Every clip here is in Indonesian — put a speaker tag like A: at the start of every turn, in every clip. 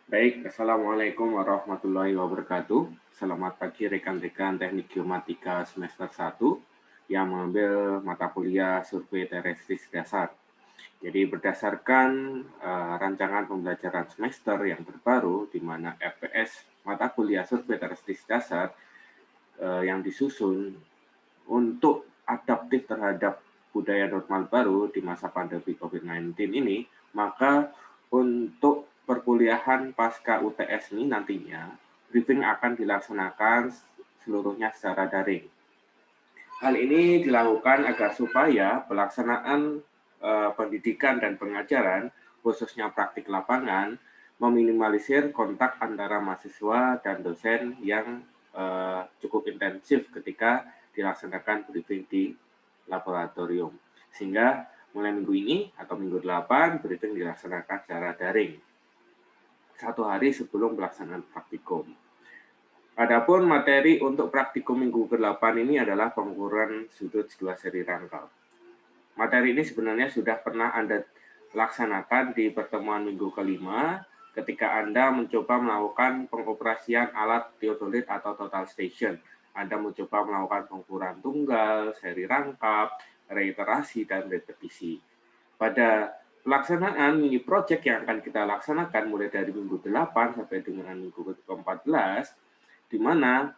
A: Baik, Assalamualaikum warahmatullahi wabarakatuh. Selamat pagi rekan-rekan Teknik Geomatika semester 1 yang mengambil mata kuliah Survei Terestis Dasar. Jadi berdasarkan rancangan pembelajaran semester yang terbaru, di mana FPS mata kuliah Survei Terestis Dasar yang disusun untuk adaptif terhadap budaya normal baru di masa pandemi COVID-19 ini, maka untuk perkuliahan pasca UTS ini nantinya, briefing akan dilaksanakan seluruhnya secara daring. Hal ini dilakukan agar supaya pelaksanaan pendidikan dan pengajaran, khususnya praktik lapangan, meminimalisir kontak antara mahasiswa dan dosen yang cukup intensif ketika dilaksanakan briefing di laboratorium. Sehingga mulai minggu ini atau minggu 8, briefing dilaksanakan secara daring, 1 hari sebelum pelaksanaan praktikum. Adapun materi untuk praktikum minggu ke-8 ini adalah pengukuran sudut 2 seri rangkap. Materi ini sebenarnya sudah pernah Anda laksanakan di pertemuan minggu ke-5 ketika Anda mencoba melakukan pengoperasian alat teodolit atau total station. Anda mencoba melakukan pengukuran tunggal, seri rangkap, reiterasi, dan repetisi. Pada pelaksanaan mini project yang akan kita laksanakan mulai dari minggu 8 sampai dengan minggu ke-14, di mana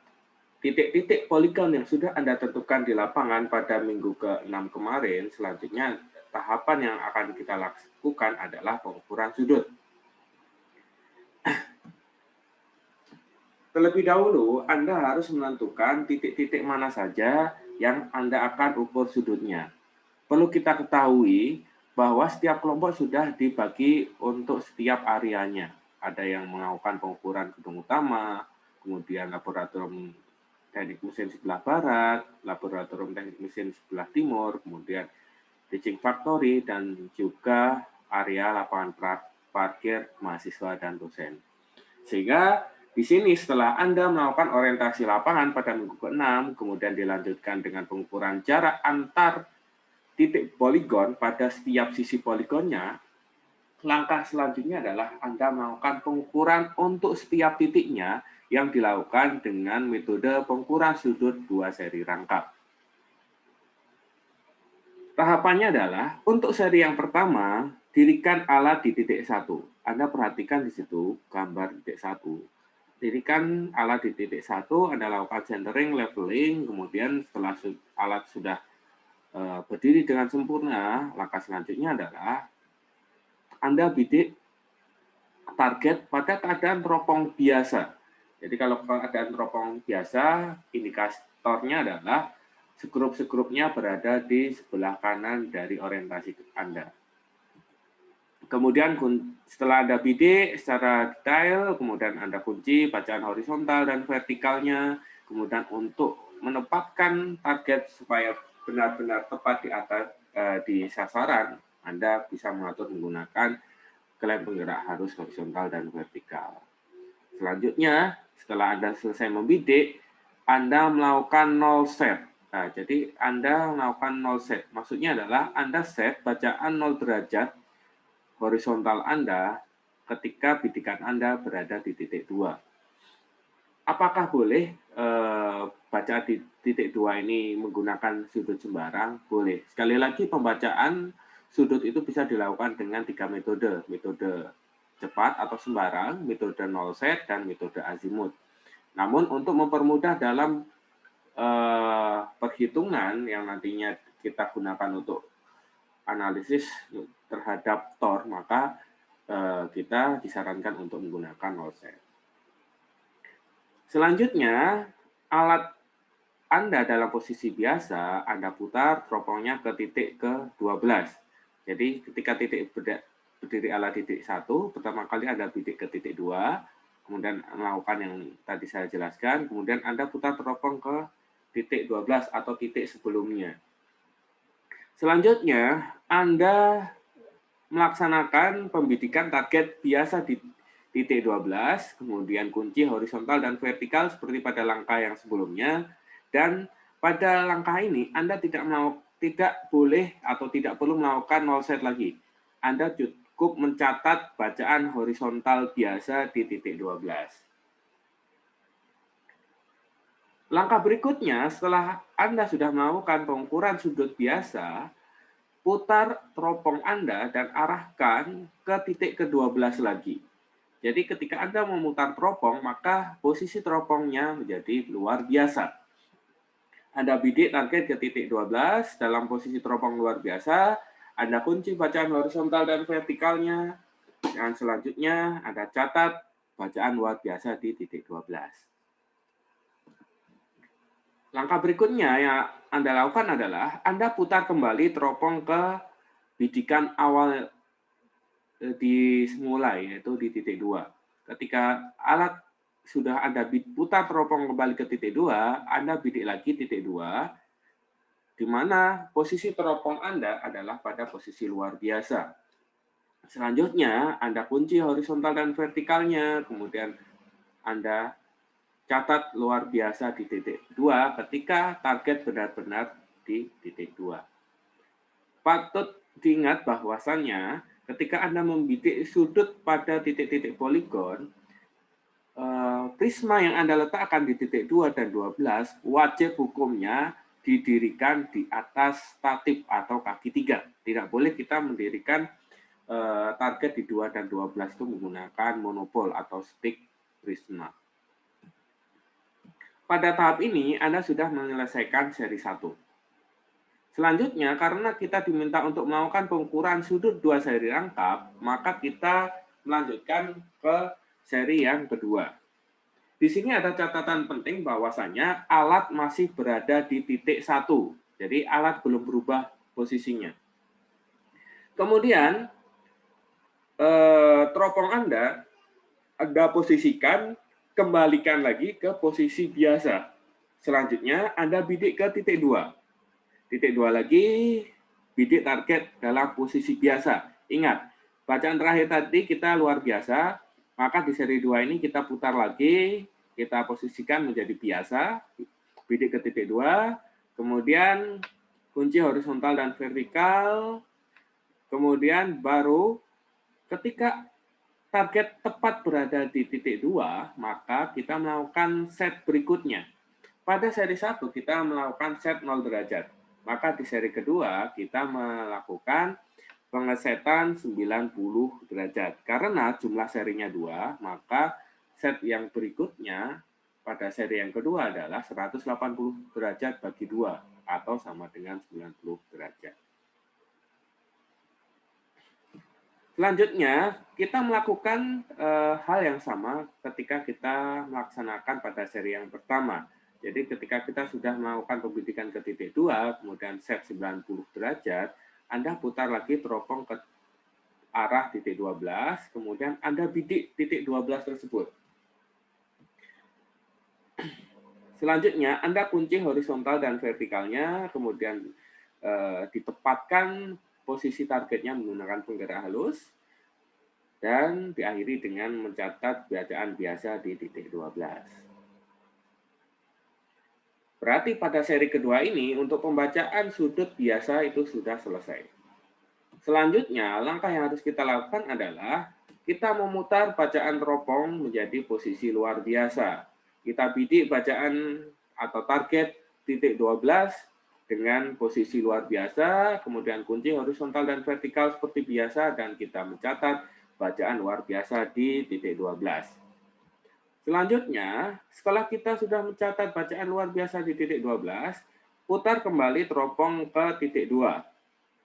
A: titik-titik poligon yang sudah Anda tentukan di lapangan pada minggu ke-6 kemarin, selanjutnya tahapan yang akan kita lakukan adalah pengukuran sudut. Terlebih dahulu, Anda harus menentukan titik-titik mana saja yang Anda akan ukur sudutnya. Perlu kita ketahui bahwa setiap kelompok sudah dibagi untuk setiap areanya. Ada yang melakukan pengukuran gedung utama, kemudian laboratorium teknik mesin sebelah barat, laboratorium teknik mesin sebelah timur, kemudian teaching factory, dan juga area lapangan parkir mahasiswa dan dosen. Sehingga di sini setelah Anda melakukan orientasi lapangan pada minggu ke-6, kemudian dilanjutkan dengan pengukuran jarak antar titik poligon pada setiap sisi poligonnya, langkah selanjutnya adalah Anda melakukan pengukuran untuk setiap titiknya yang dilakukan dengan metode pengukuran sudut 2 seri rangkap. Tahapannya adalah, untuk seri yang pertama, dirikan alat di titik 1. Anda perhatikan di situ, gambar titik 1. Dirikan alat di titik 1, Anda lakukan centering, leveling, kemudian setelah alat sudah berdiri dengan sempurna, langkah selanjutnya adalah Anda bidik target pada keadaan teropong biasa. Jadi kalau keadaan teropong biasa, indikatornya adalah segrup-segrupnya berada di sebelah kanan dari orientasi Anda. Kemudian setelah Anda bidik secara detail, kemudian Anda kunci bacaan horizontal dan vertikalnya, kemudian untuk menempatkan target supaya benar-benar tepat di atas di sasaran, Anda bisa mengatur menggunakan klaim penggerak arus horizontal dan vertikal. Selanjutnya, setelah Anda selesai membidik, Anda melakukan null set. Nah, jadi Anda melakukan null set. Maksudnya adalah Anda set bacaan 0 derajat horizontal Anda ketika bidikan Anda berada di titik 2. Apakah boleh baca di titik 2 ini menggunakan sudut sembarang? Boleh. Sekali lagi, pembacaan sudut itu bisa dilakukan dengan 3 metode. Metode cepat atau sembarang, metode null set, dan metode azimut. Namun untuk mempermudah dalam perhitungan yang nantinya kita gunakan untuk analisis terhadap TOR, maka kita disarankan untuk menggunakan null set. Selanjutnya, alat Anda dalam posisi biasa, Anda putar teropongnya ke titik ke-12. Jadi ketika titik berdiri alat titik 1, pertama kali Anda bidik ke titik 2, kemudian melakukan yang tadi saya jelaskan, kemudian Anda putar teropong ke titik 12 atau titik sebelumnya. Selanjutnya, Anda melaksanakan pembidikan target biasa di titik 12, kemudian kunci horizontal dan vertikal seperti pada langkah yang sebelumnya, dan pada langkah ini Anda tidak boleh atau tidak perlu melakukan null set lagi. Anda cukup mencatat bacaan horizontal biasa di titik 12. Langkah berikutnya, setelah Anda sudah melakukan pengukuran sudut biasa, putar teropong Anda dan arahkan ke titik ke-12 lagi. Jadi ketika Anda memutar teropong, maka posisi teropongnya menjadi luar biasa. Anda bidik target ke titik 12 dalam posisi teropong luar biasa, Anda kunci bacaan horizontal dan vertikalnya, dan selanjutnya Anda catat bacaan luar biasa di titik 12. Langkah berikutnya yang Anda lakukan adalah Anda putar kembali teropong ke bidikan awal dimulai, yaitu di titik 2. Ketika alat sudah Anda putar teropong kembali ke titik 2, Anda bidik lagi titik 2, di mana posisi teropong Anda adalah pada posisi luar biasa. Selanjutnya, Anda kunci horizontal dan vertikalnya, kemudian Anda catat luar biasa di titik 2 ketika target benar-benar di titik 2. Patut diingat bahwasannya ketika Anda membidik sudut pada titik-titik poligon, prisma yang Anda letakkan di titik 2 dan 12 wajib hukumnya didirikan di atas statif atau kaki 3. Tidak boleh kita mendirikan target di 2 dan 12 itu menggunakan monopol atau stick prisma. Pada tahap ini, Anda sudah menyelesaikan seri 1. Selanjutnya, karena kita diminta untuk melakukan pengukuran sudut 2 seri rangkap, maka kita melanjutkan ke seri yang kedua. Di sini ada catatan penting bahwasanya alat masih berada di titik 1. Jadi alat belum berubah posisinya. Kemudian, teropong Anda posisikan, kembalikan lagi ke posisi biasa. Selanjutnya, Anda bidik ke titik 2. Titik 2 lagi, bidik target dalam posisi biasa. Ingat, bacaan terakhir tadi kita luar biasa, maka di seri 2 ini kita putar lagi, kita posisikan menjadi biasa, bidik ke titik 2, kemudian kunci horizontal dan vertikal, kemudian baru ketika target tepat berada di titik 2, maka kita melakukan set berikutnya. Pada seri 1 kita melakukan set 0 derajat. Maka di seri kedua kita melakukan pengesetan 90 derajat. Karena jumlah serinya 2, maka set yang berikutnya pada seri yang kedua adalah 180 derajat bagi 2 atau sama dengan 90 derajat. Selanjutnya, kita melakukan hal yang sama ketika kita melaksanakan pada seri yang pertama. Jadi ketika kita sudah melakukan pembidikan ke titik 2, kemudian set 90 derajat, Anda putar lagi teropong ke arah titik 12, kemudian Anda bidik titik 12 tersebut. Selanjutnya, Anda kunci horizontal dan vertikalnya, kemudian ditempatkan posisi targetnya menggunakan penggerak halus, dan diakhiri dengan mencatat bacaan biasa di titik 12. Berarti pada seri kedua ini, untuk pembacaan sudut biasa itu sudah selesai. Selanjutnya, langkah yang harus kita lakukan adalah kita memutar bacaan teropong menjadi posisi luar biasa. Kita bidik bacaan atau target titik 12 dengan posisi luar biasa, kemudian kunci horizontal dan vertikal seperti biasa, dan kita mencatat bacaan luar biasa di titik 12. Selanjutnya, setelah kita sudah mencatat bacaan luar biasa di titik 12, putar kembali teropong ke titik 2.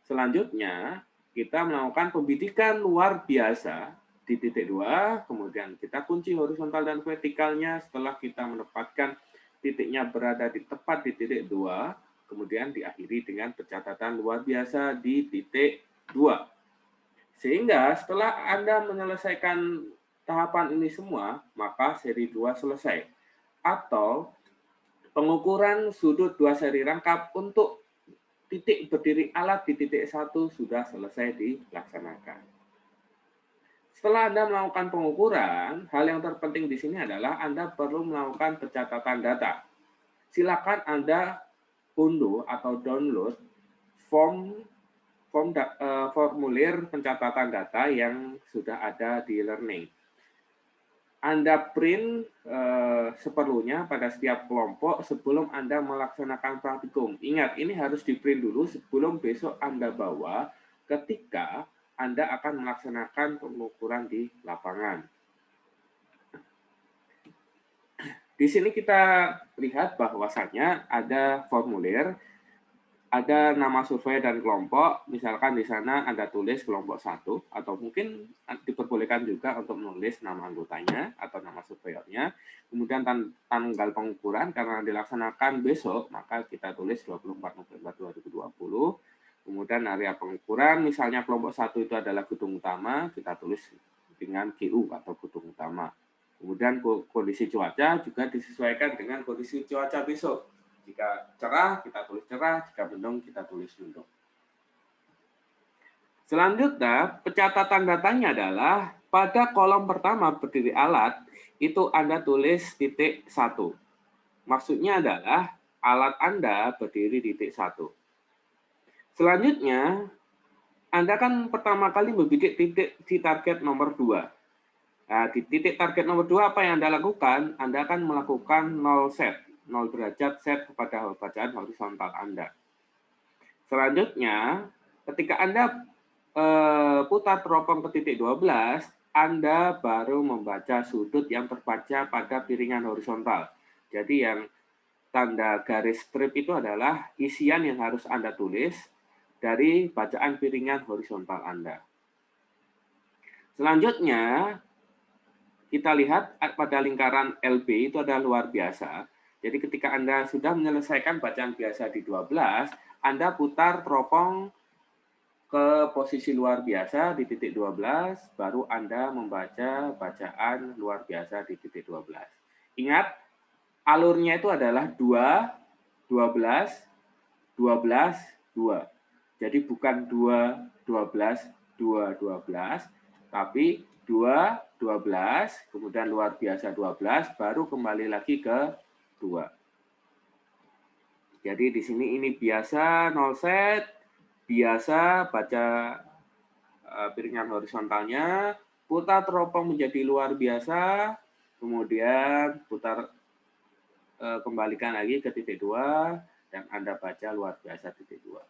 A: Selanjutnya, kita melakukan pembidikan luar biasa di titik 2, kemudian kita kunci horizontal dan vertikalnya setelah kita menempatkan titiknya berada di tepat di titik 2, kemudian diakhiri dengan pencatatan luar biasa di titik 2. Sehingga setelah Anda menyelesaikan tahapan ini semua, maka seri 2 selesai. Atau pengukuran sudut 2 seri rangkap untuk titik berdiri alat di titik 1 sudah selesai dilaksanakan. Setelah Anda melakukan pengukuran, hal yang terpenting di sini adalah Anda perlu melakukan pencatatan data. Silakan Anda unduh atau download form formulir pencatatan data yang sudah ada di learning. Anda print seperlunya pada setiap kelompok sebelum Anda melaksanakan praktikum. Ingat, ini harus di-print dulu sebelum besok Anda bawa ketika Anda akan melaksanakan pengukuran di lapangan. Di sini kita lihat bahwasannya ada formulir, ada nama survei dan kelompok, misalkan di sana Anda tulis kelompok 1, atau mungkin diperbolehkan juga untuk menulis nama anggotanya atau nama surveyornya. Kemudian tanggal pengukuran karena dilaksanakan besok, maka kita tulis 24 November 2020. Kemudian area pengukuran, misalnya kelompok 1 itu adalah gedung utama, kita tulis dengan GU atau gedung utama. Kemudian kondisi cuaca juga disesuaikan dengan kondisi cuaca besok. Jika cerah, kita tulis cerah. Jika mendung, kita tulis mendung. Selanjutnya, pencatatan datanya adalah pada kolom pertama berdiri alat, itu Anda tulis titik 1. Maksudnya adalah alat Anda berdiri di titik 1. Selanjutnya, Anda kan pertama kali membidik titik di target nomor 2. Nah, di titik target nomor 2 apa yang Anda lakukan? Anda akan melakukan 0 set. 0 derajat set kepada bacaan horizontal Anda. Selanjutnya, ketika Anda putar teropong ke titik 12, Anda baru membaca sudut yang terbaca pada piringan horizontal. Jadi yang tanda garis strip itu adalah isian yang harus Anda tulis dari bacaan piringan horizontal Anda. Selanjutnya, kita lihat pada lingkaran LB itu adalah luar biasa. Jadi ketika Anda sudah menyelesaikan bacaan biasa di 12, Anda putar teropong ke posisi luar biasa di titik 12, baru Anda membaca bacaan luar biasa di titik 12. Ingat, alurnya itu adalah 2, 12, 12, 2. Jadi bukan 2, 12, 2, 12, tapi 2, 12, kemudian luar biasa 12, baru kembali lagi ke 2. Jadi di sini ini biasa 0 set, biasa baca piringan horizontalnya, putar teropong menjadi luar biasa, kemudian putar kembalikan lagi ke titik 2, dan Anda baca luar biasa titik 2.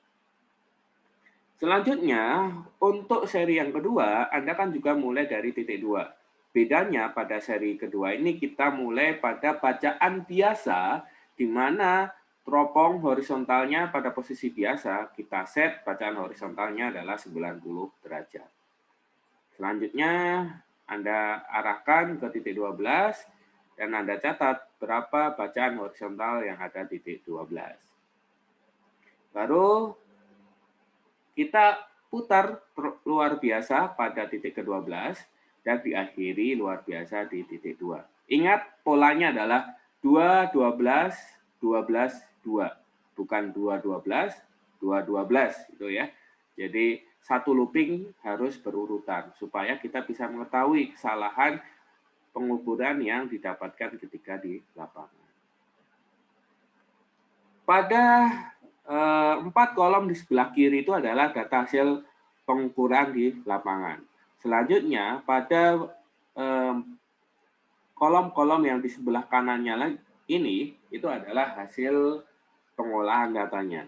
A: Selanjutnya, untuk seri yang kedua, Anda kan juga mulai dari titik 2. Bedanya pada seri kedua ini kita mulai pada bacaan biasa, di mana teropong horizontalnya pada posisi biasa, kita set bacaan horizontalnya adalah 90 derajat. Selanjutnya, Anda arahkan ke titik 12, dan Anda catat berapa bacaan horizontal yang ada di titik 12. Baru kita putar luar biasa pada titik ke-12 dan diakhiri luar biasa di titik 2. Ingat, polanya adalah 2, 12, 12, 2. Bukan 2, 12, 2, 12. Itu ya. Jadi, satu looping harus berurutan supaya kita bisa mengetahui kesalahan pengukuran yang didapatkan ketika di lapangan. Pada 4 kolom di sebelah kiri itu adalah data hasil pengukuran di lapangan. Selanjutnya, pada kolom-kolom yang di sebelah kanannya ini, itu adalah hasil pengolahan datanya.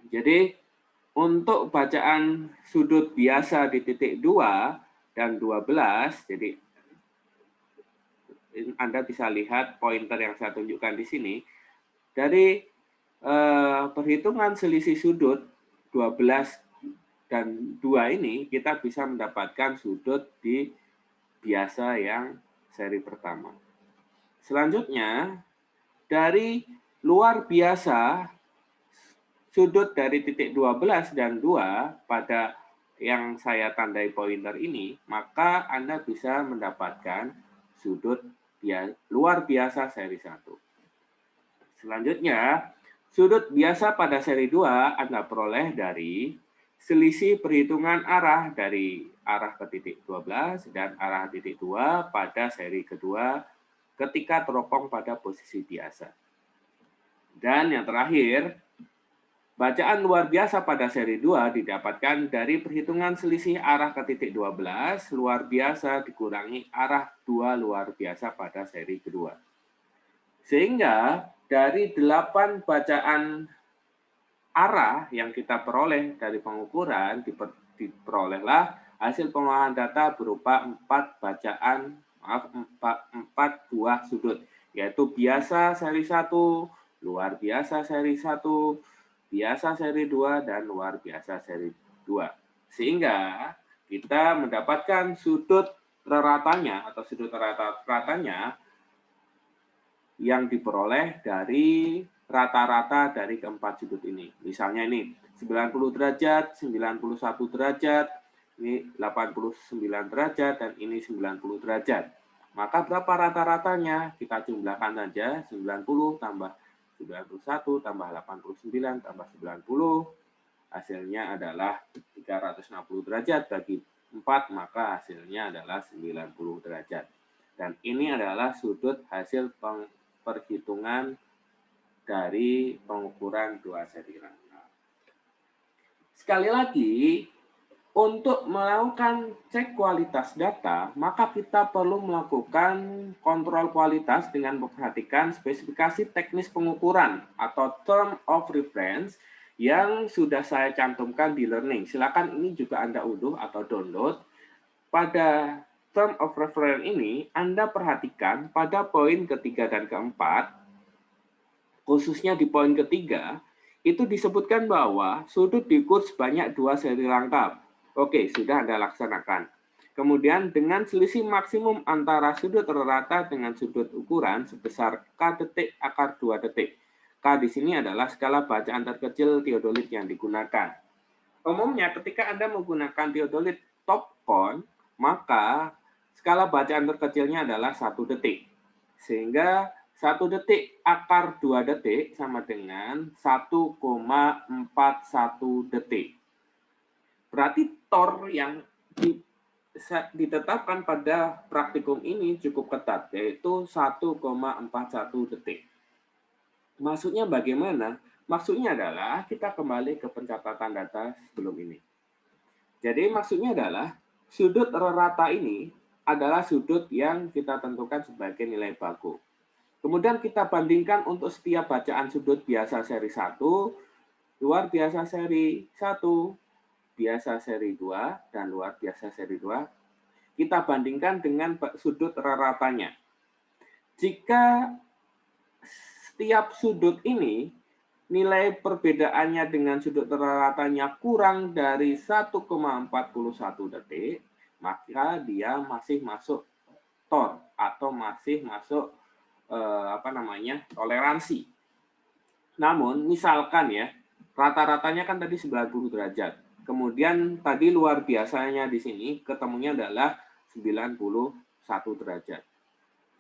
A: Jadi, untuk bacaan sudut biasa di titik 2 dan 12, jadi Anda bisa lihat pointer yang saya tunjukkan di sini, dari perhitungan selisih sudut 12 dan 2 ini, kita bisa mendapatkan sudut di biasa yang seri pertama. Selanjutnya, dari luar biasa, sudut dari titik 12 dan 2 pada yang saya tandai pointer ini, maka Anda bisa mendapatkan sudut luar biasa seri 1. Selanjutnya, sudut biasa pada seri 2 Anda peroleh dari selisih perhitungan arah dari arah ke titik 12 dan arah titik 2 pada seri kedua ketika teropong pada posisi biasa. Dan yang terakhir, Bacaan luar biasa pada seri 2 didapatkan dari perhitungan selisih arah ke titik 12 luar biasa dikurangi arah 2 luar biasa pada seri kedua. Sehingga dari 8 bacaan arah yang kita peroleh dari pengukuran diperolehlah hasil pengolahan data berupa 4 buah sudut, yaitu biasa seri 1, luar biasa seri 1, biasa seri 2, dan luar biasa seri 2. Sehingga kita mendapatkan sudut reratanya atau sudut ratanya yang diperoleh dari rata-rata dari keempat sudut ini. Misalnya ini 90 derajat, 91 derajat, ini 89 derajat, dan ini 90 derajat. Maka berapa rata-ratanya? Kita jumlahkan saja, 90 tambah 91 tambah 89 tambah 90, hasilnya adalah 360 derajat bagi 4, maka hasilnya adalah 90 derajat. Dan ini adalah sudut hasil perhitungan dari pengukuran 2 seri rangka. Sekali lagi, untuk melakukan cek kualitas data, maka kita perlu melakukan kontrol kualitas dengan memperhatikan spesifikasi teknis pengukuran atau term of reference yang sudah saya cantumkan di learning. Silakan ini juga Anda unduh atau download. Pada term of reference ini, Anda perhatikan pada poin ketiga dan keempat, khususnya di poin ketiga, itu disebutkan bahwa sudut diukur sebanyak 2 seri rangkap. Oke, sudah Anda laksanakan. Kemudian dengan selisih maksimum antara sudut rata dengan sudut ukuran sebesar K detik akar 2 detik. K di sini adalah skala bacaan terkecil teodolit yang digunakan. Umumnya ketika Anda menggunakan teodolit top cone, maka skala bacaan terkecilnya adalah 1 detik. Sehingga 1 detik akar 2 detik sama dengan 1,41 detik. Berarti TOR yang ditetapkan pada praktikum ini cukup ketat, yaitu 1,41 detik. Maksudnya bagaimana? Maksudnya adalah kita kembali ke pencatatan data sebelum ini. Jadi maksudnya adalah sudut rata ini adalah sudut yang kita tentukan sebagai nilai baku. Kemudian kita bandingkan untuk setiap bacaan sudut biasa seri 1, luar biasa seri 1, biasa seri 2, dan luar biasa seri 2. Kita bandingkan dengan sudut ratanya. Jika setiap sudut ini nilai perbedaannya dengan sudut ratanya kurang dari 1,41 detik, maka dia masih masuk TOR atau masih masuk toleransi. Namun misalkan ya, rata-ratanya kan tadi 90 derajat. Kemudian tadi luar biasanya di sini ketemunya adalah 91 derajat.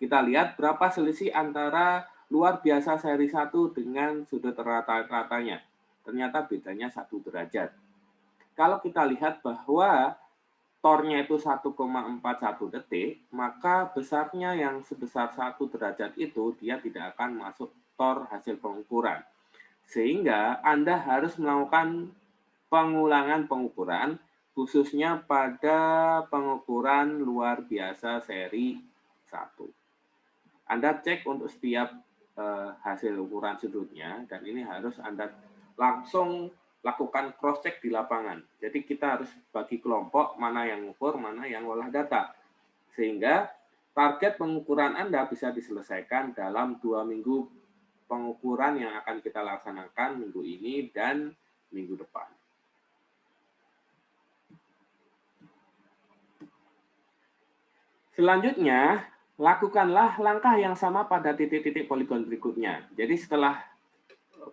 A: Kita lihat berapa selisih antara luar biasa seri 1 dengan sudut rata-ratanya. Ternyata bedanya 1 derajat. Kalau kita lihat bahwa TOR-nya itu 1,41 detik, maka besarnya yang sebesar 1 derajat itu dia tidak akan masuk TOR hasil pengukuran. Sehingga Anda harus melakukan pengulangan pengukuran, khususnya pada pengukuran luar biasa seri 1. Anda cek untuk setiap hasil ukuran sudutnya, dan ini harus Anda langsung lakukan cross-check di lapangan. Jadi kita harus bagi kelompok mana yang mengukur, mana yang olah data. Sehingga target pengukuran Anda bisa diselesaikan dalam 2 minggu pengukuran yang akan kita laksanakan minggu ini dan minggu depan. Selanjutnya, lakukanlah langkah yang sama pada titik-titik poligon berikutnya. Jadi setelah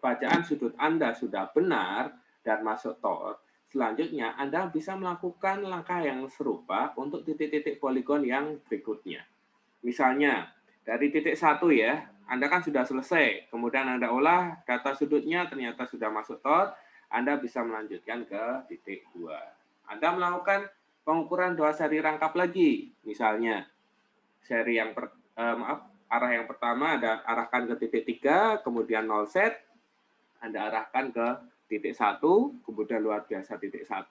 A: bacaan sudut Anda sudah benar dan masuk TOR, selanjutnya Anda bisa melakukan langkah yang serupa untuk titik-titik poligon yang berikutnya. Misalnya, dari titik 1 ya, Anda kan sudah selesai, kemudian Anda olah data sudutnya ternyata sudah masuk TOR, Anda bisa melanjutkan ke titik 2. Anda melakukan pengukuran 2 seri rangkap lagi, misalnya seri yang arah yang pertama Anda arahkan ke titik 3, kemudian 0 set, Anda arahkan ke titik 1, kemudian luar biasa titik 1,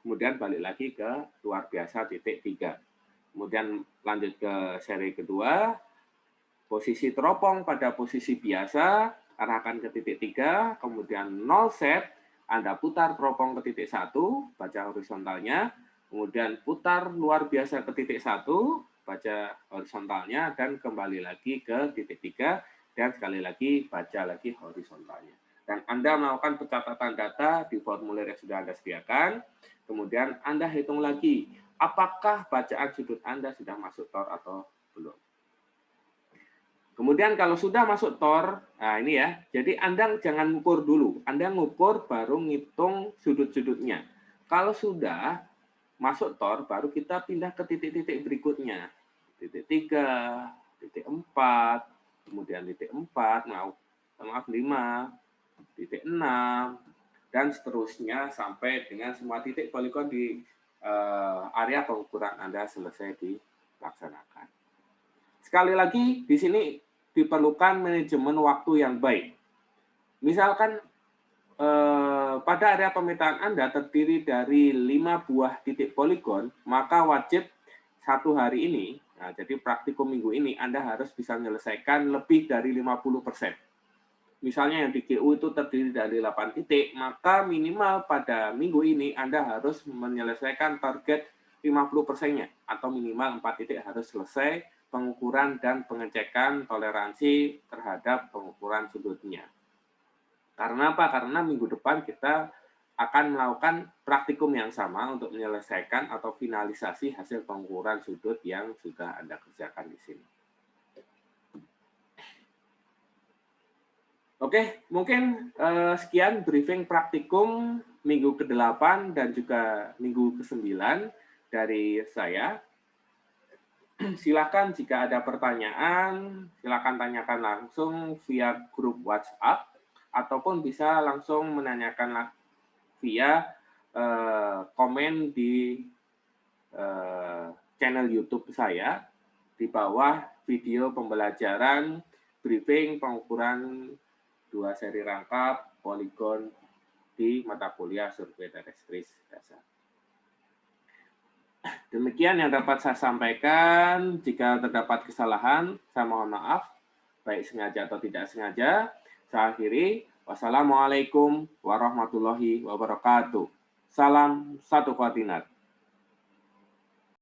A: kemudian balik lagi ke luar biasa titik 3. Kemudian lanjut ke seri kedua, posisi teropong pada posisi biasa, arahkan ke titik 3, kemudian 0 set, Anda putar teropong ke titik 1, baca horizontalnya, kemudian putar luar biasa ke titik 1, baca horizontalnya, dan kembali lagi ke titik 3, dan sekali lagi baca lagi horizontalnya. Dan Anda melakukan pencatatan data di formulir yang sudah Anda sediakan, kemudian Anda hitung lagi, apakah bacaan sudut Anda sudah masuk TOR atau belum. Kemudian kalau sudah masuk TOR, nah ini ya, jadi Anda jangan ngukur dulu, Anda ngukur baru ngitung sudut-sudutnya. Kalau sudah masuk TOR, baru kita pindah ke titik-titik berikutnya. Titik 3, titik 4, kemudian titik 4, maaf 5, titik 6, dan seterusnya sampai dengan semua titik poligon di area pengukuran Anda selesai dilaksanakan. Sekali lagi, di sini diperlukan manajemen waktu yang baik. Misalkan pada area pemetaan Anda terdiri dari 5 buah titik poligon, maka wajib satu hari ini, nah jadi praktikum minggu ini, Anda harus bisa menyelesaikan lebih dari 50%. Misalnya yang di GU itu terdiri dari 8 titik, maka minimal pada minggu ini Anda harus menyelesaikan target 50%-nya, atau minimal 4 titik harus selesai pengukuran dan pengecekan toleransi terhadap pengukuran sudutnya. Karena apa? Karena minggu depan kita akan melakukan praktikum yang sama untuk menyelesaikan atau finalisasi hasil pengukuran sudut yang sudah Anda kerjakan di sini. Oke, mungkin sekian briefing praktikum minggu ke-8 dan juga minggu ke-9 dari saya. Silakan jika ada pertanyaan, silakan tanyakan langsung via grup WhatsApp, ataupun bisa langsung menanyakan via komen di channel YouTube saya, di bawah video pembelajaran briefing pengukuran 2 seri rangkap poligon di mata kuliah survei terestris dasar. Demikian yang dapat saya sampaikan. Jika terdapat kesalahan, saya mohon maaf, baik sengaja atau tidak sengaja. Saya akhiri. Wassalamualaikum warahmatullahi wabarakatuh. Salam satu koordinat.